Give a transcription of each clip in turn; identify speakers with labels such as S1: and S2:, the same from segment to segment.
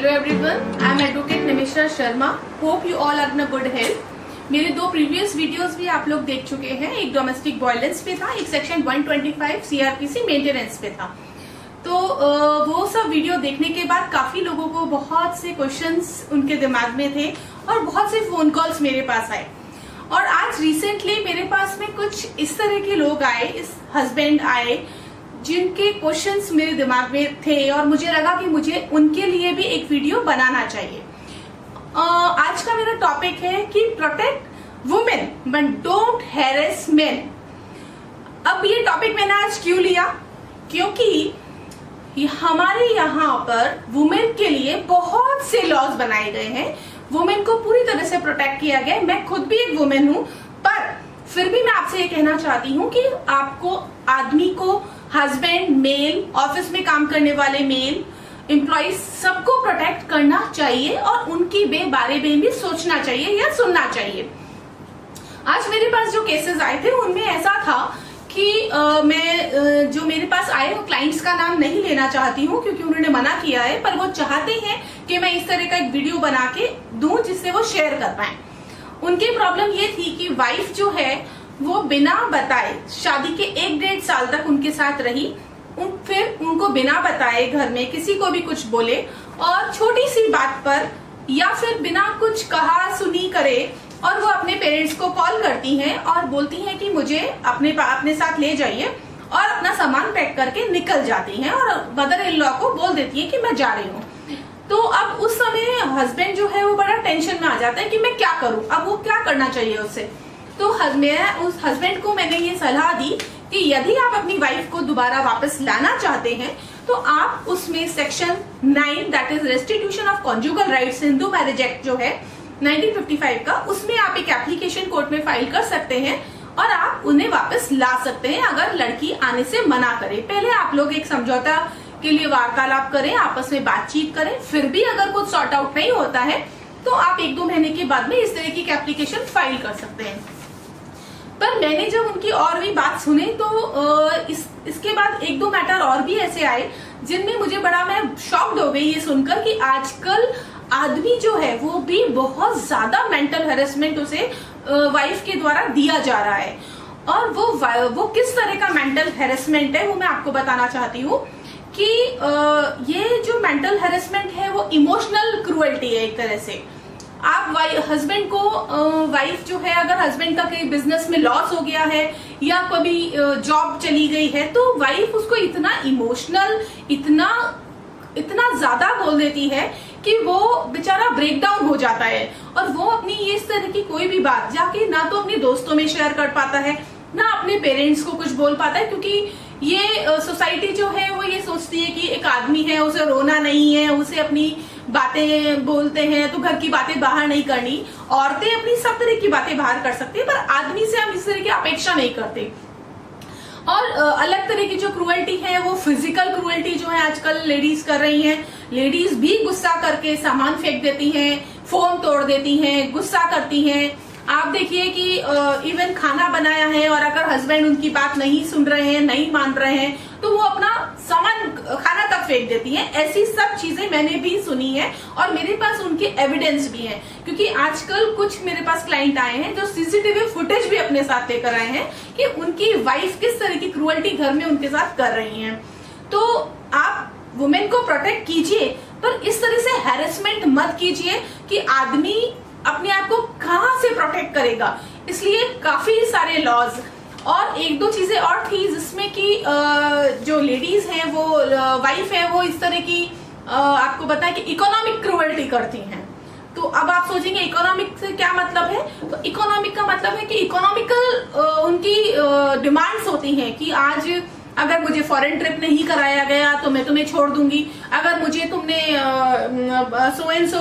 S1: Hello everyone, I am Advocate Nimisha Sharma. Hope you all are in a good health. मेरे दो previous videos भी आप लोग देख चुके हैं. एक डोमेस्टिक वायलेंस पे था, एक सेक्शन 125 सीआरपीसी मेंटेनेंस पे था. तो वो सब वीडियो देखने के बाद काफी लोगों को बहुत से क्वेश्चंस उनके दिमाग में थे और बहुत से फोन कॉल्स मेरे पास आए. और आज रिसेंटली मेरे पास में कुछ इस तरह के लोग आए, इस हस्बैंड आए जिनके क्वेश्चंस मेरे दिमाग में थे और मुझे लगा कि मुझे उनके लिए भी एक वीडियो बनाना चाहिए. आज का मेरा टॉपिक है कि protect women but don't harass main. अब ये टॉपिक मैंने आज क्यों लिया? क्योंकि हमारे यहाँ पर वुमेन के लिए बहुत से लॉज बनाए गए हैं. वुमेन को पूरी तरह से प्रोटेक्ट किया गया है. मैं खुद भी एक वुमेन हूँ, पर फिर भी मैं आपसे ये कहना चाहती हूँ कि आपको, आदमी को, हस्बैंड, मेल, ऑफिस में काम करने वाले मेल एम्प्लॉइज, सबको प्रोटेक्ट करना चाहिए और उनकी बारे में भी सोचना चाहिए या सुनना चाहिए. आज मेरे पास जो केसेस आए थे उनमें ऐसा था कि मैं जो मेरे पास आए वो क्लाइंट्स का नाम नहीं लेना चाहती हूँ क्योंकि उन्होंने मना किया है, पर वो चाहते हैं कि मैं इस तरह का एक वीडियो बना के दूं जिससे वो शेयर कर पाए. उनकी प्रॉब्लम ये थी कि वाइफ जो है वो बिना बताए शादी के 1-1.5 साल तक उनके साथ रही. फिर उनको बिना बताए घर में किसी को भी कुछ बोले और छोटी सी बात पर या फिर बिना कुछ कहा सुनी करे और वो अपने पेरेंट्स को कॉल करती हैं और बोलती हैं कि मुझे अपने साथ ले जाइए, और अपना सामान पैक करके निकल जाती हैं और मदर इन लॉ को बोल देती है कि मैं जा रही हूँ. तो अब उस समय हस्बैंड जो है वो बड़ा टेंशन में आ जाता है कि मैं क्या करूं, अब वो क्या करना चाहिए उससे. तो मैं उस हस्बैंड को मैंने ये सलाह दी कि यदि आप अपनी वाइफ को दोबारा वापस लाना चाहते हैं तो आप उसमें section 9 that is restitution of conjugal rights, Hindu marriage act जो है 1955 का, उसमें आप एक एप्लीकेशन कोर्ट में फाइल कर सकते हैं और आप उन्हें वापस ला सकते हैं अगर लड़की आने से मना करे. पहले आप लोग एक समझौता के लिए वार्तालाप करें, आपस में बातचीत करें. फिर भी अगर कुछ सॉर्ट आउट नहीं होता है तो आप 1-2 महीने के बाद में इस तरह की एप्लीकेशन फाइल कर सकते हैं. पर मैंने जब उनकी और भी बात सुनी तो इसके बाद 1-2 मैटर और भी ऐसे आए जिनमें मुझे मैं शॉक्ड हो गई ये सुनकर कि आजकल आदमी जो है वो भी बहुत ज्यादा मेंटल हेरेसमेंट उसे वाइफ के द्वारा दिया जा रहा है. और वो किस तरह का मेंटल हेरेसमेंट है वो मैं आपको बताना चाहती हूँ कि ये जो मेंटल हेरेसमेंट है वो इमोशनल क्रूएल्टी है एक तरह से. आप हस्बैंड को, वाइफ जो है, अगर हस्बैंड का कहीं बिजनेस में लॉस हो गया है या कभी जॉब चली गई है तो वाइफ उसको इतना इमोशनल, इतना ज्यादा बोल देती है कि वो बेचारा ब्रेक डाउन हो जाता है और वो अपनी इस तरह की कोई भी बात जाके ना तो अपने दोस्तों में शेयर कर पाता है ना अपने पेरेंट्स को कुछ बोल पाता है, क्योंकि ये सोसाइटी जो है वो ये सोचती है कि एक आदमी है, उसे रोना नहीं है, उसे अपनी बातें बोलते हैं तो घर की बातें बाहर नहीं करनी. औरतें अपनी सब तरह की बातें बाहर कर सकती है पर आदमी से हम इस तरह की अपेक्षा नहीं करते. और अलग तरह की जो क्रूएल्टी है वो फिजिकल क्रूएल्टी जो है आजकल लेडीज कर रही हैं. लेडीज भी गुस्सा करके सामान फेंक देती हैं, फोन तोड़ देती हैं, गुस्सा करती हैं. आप देखिए कि इवन खाना बनाया है और अगर हस्बैंड उनकी बात नहीं सुन रहे हैं, नहीं मान रहे हैं तो वो अपना सामान, खाना तक फेंक देती हैं. ऐसी सब चीजें मैंने भी सुनी है और मेरे पास उनके एविडेंस भी हैं, क्योंकि आजकल कुछ मेरे पास क्लाइंट आए हैं जो सीसीटीवी फुटेज भी अपने साथ लेकर आए हैं कि उनकी वाइफ किस तरह की क्रूएल्टी घर में उनके साथ कर रही है. तो आप वुमेन को प्रोटेक्ट कीजिए पर इस तरह से हैरेसमेंट मत कीजिए कि आदमी अपने आप को कहां से प्रोटेक्ट करेगा. इसलिए काफी सारे लॉज और 1-2 चीजें और थी जिसमें कि जो लेडीज हैं वो वाइफ है वो इस तरह की आपको बताया कि इकोनॉमिक क्रूएल्टी करती हैं. तो अब आप सोचेंगे इकोनॉमिक से क्या मतलब है, तो इकोनॉमिक का मतलब है कि इकोनॉमिकल उनकी डिमांड्स होती हैं कि आज अगर मुझे फॉरेन ट्रिप नहीं कराया गया तो मैं तुम्हें छोड़ दूंगी, अगर मुझे तुमने सो एंड सो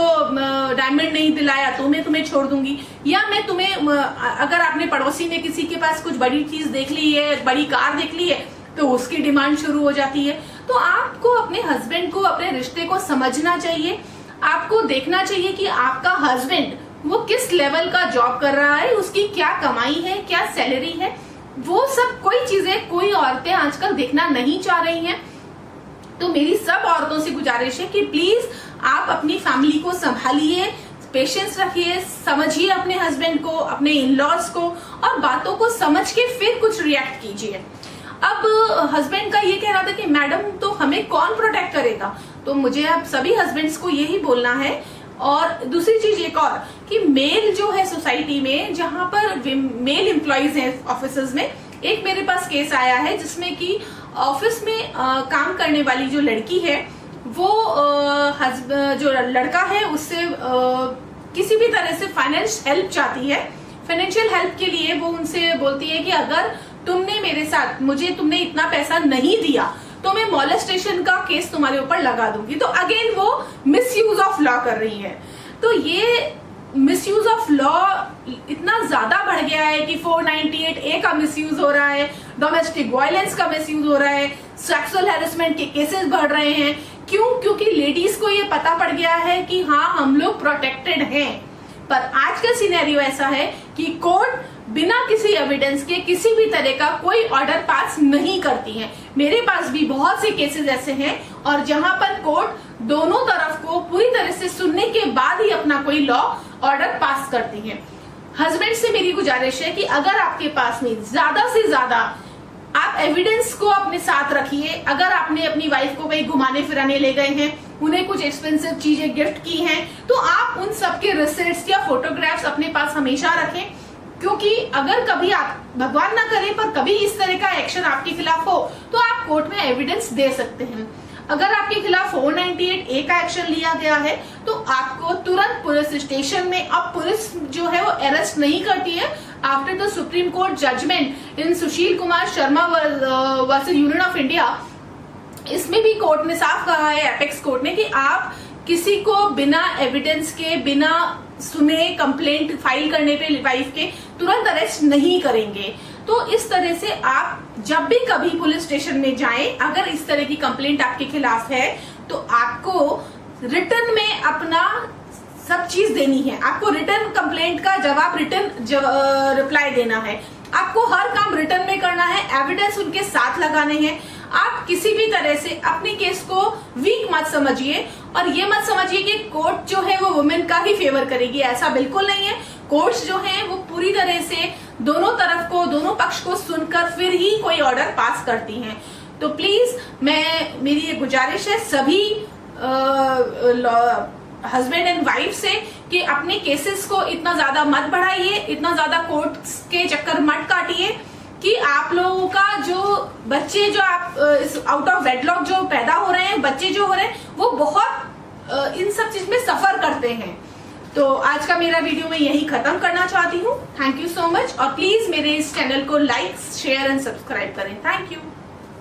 S1: डायमंड नहीं दिलाया तो मैं तुम्हें छोड़ दूंगी, या मैं तुम्हें, अगर आपने पड़ोसी में किसी के पास कुछ बड़ी चीज देख ली है, बड़ी कार देख ली है तो उसकी डिमांड शुरू हो जाती है. तो आपको अपने हस्बैंड को, अपने रिश्ते को समझना चाहिए. आपको देखना चाहिए कि आपका हस्बैंड वो किस लेवल का जॉब कर रहा है, उसकी क्या कमाई है, क्या सैलरी है. वो सब कोई चीजें कोई औरतें आजकल देखना नहीं चाह रही हैं. तो मेरी सब औरतों से गुजारिश है कि प्लीज आप अपनी फैमिली को संभालिए, पेशेंस रखिए, समझिए अपने हस्बैंड को, अपने इन लॉज को, और बातों को समझ के फिर कुछ रिएक्ट कीजिए। अब हस्बैंड का ये कह रहा था कि मैडम तो हमें कौन प्रोटेक्ट करेगा, तो मुझे अब सभी हस्बैंड्स को यही बोलना है। और दूसरी चीज एक और कि मेल जो है सोसाइटी में, जहां पर मेल एम्प्लॉइज हैं ऑफिस में, एक मेरे पास केस आया है जिसमें कि ऑफिस में काम करने वाली जो लड़की है वो जो लड़का है उससे किसी भी तरह से फाइनेंस हेल्प चाहती है। फाइनेंशियल हेल्प के लिए वो उनसे बोलती है कि अगर तुमने मेरे साथ, तुमने इतना पैसा नहीं दिया तो मैं मॉलेस्टेशन का केस तुम्हारे ऊपर लगा दूंगी। तो अगेन वो मिसयूज ऑफ लॉ कर रही है। तो ये मिसयूज ऑफ लॉ इतना ज्यादा बढ़ गया है कि 498A का मिसयूज हो रहा है, डोमेस्टिक वायलेंस का मिसयूज हो रहा है, सेक्सुअल हैरेसमेंट के केसेस बढ़ रहे हैं। क्यों? क्योंकि लेडीज को ये पता पड़ गया है कि हाँ हम लोग प्रोटेक्टेड हैं। पर आज का सिनेरियो ऐसा है कि कोर्ट बिना किसी एविडेंस के किसी भी तरह का कोई ऑर्डर पास नहीं करती है। मेरे पास भी बहुत से केसेस ऐसे हैं और जहां पर कोर्ट दोनों तरफ को पूरी तरह से सुनने के बाद ही अपना कोई लॉ ऑर्डर पास करती है। हस्बैंड से मेरी गुजारिश है कि अगर आपके पास में ज्यादा से ज्यादा आप एविडेंस को अपने साथ रखिए। अगर आपने अपनी वाइफ को कहीं घुमाने फिराने ले गए हैं, उन्हें कुछ एक्सपेंसिव चीजें गिफ्ट की हैं, तो आप उन सब के रिसिप्ट्स या फोटोग्राफ्स अपने पास हमेशा रखें। क्योंकि अगर कभी आप, भगवान ना करे, पर कभी इस तरह का एक्शन आपके खिलाफ हो तो आप कोर्ट में एविडेंस दे सकते हैं। अगर आपके खिलाफ 498A का एक्शन लिया गया है तो आपको तुरंत पुलिस स्टेशन में, अब पुलिस जो है वो अरेस्ट नहीं करती है। After the Supreme Court judgment in Sushil Kumar Sharma versus Union of India, इसमें भी कोर्ट ने साफ कहा है, एपेक्स कोर्ट ने, कि आप किसी को बिना एविडेंस के, बिना सुने कंप्लेंट फाइल करने पे वाइफ के तुरंत अरेस्ट नहीं करेंगे। तो इस तरह से आप जब भी कभी पुलिस स्टेशन में जाएं, अगर इस तरह की कंप्लेंट आपके खिलाफ है तो आपको रिटर्न में अपना सब चीज देनी है। आपको रिटर्न कंप्लेंट का जवाब, रिटर्न रिप्लाई देना है। आपको हर काम रिटर्न में करना है, एविडेंस उनके साथ लगाने हैं। आप किसी भी तरह से अपने केस को वीक मत समझिए और ये मत समझिए कि कोर्ट जो है वो वुमेन का ही फेवर करेगी। ऐसा बिल्कुल नहीं है। कोर्ट्स जो हैं वो पूरी तरह से दोनों तरफ को, दोनों पक्ष को सुनकर फिर ही कोई ऑर्डर पास करती हैं। तो प्लीज मेरी ये गुजारिश है सभी हस्बैंड एंड वाइफ से कि अपने केसेस को इतना ज्यादा मत बढ़ाइए, इतना ज्यादा कोर्ट के चक्कर मत काटिए कि आप लोगों का जो बच्चे, जो आप आउट ऑफ वेडलॉक जो पैदा हो रहे हैं, बच्चे जो हो रहे हैं, वो बहुत इन सब चीज में सफर करते हैं। तो आज का मेरा वीडियो मैं यही खत्म करना चाहती हूँ। थैंक यू सो मच और प्लीज मेरे इस चैनल को लाइक, शेयर एंड सब्सक्राइब करें। Thank you.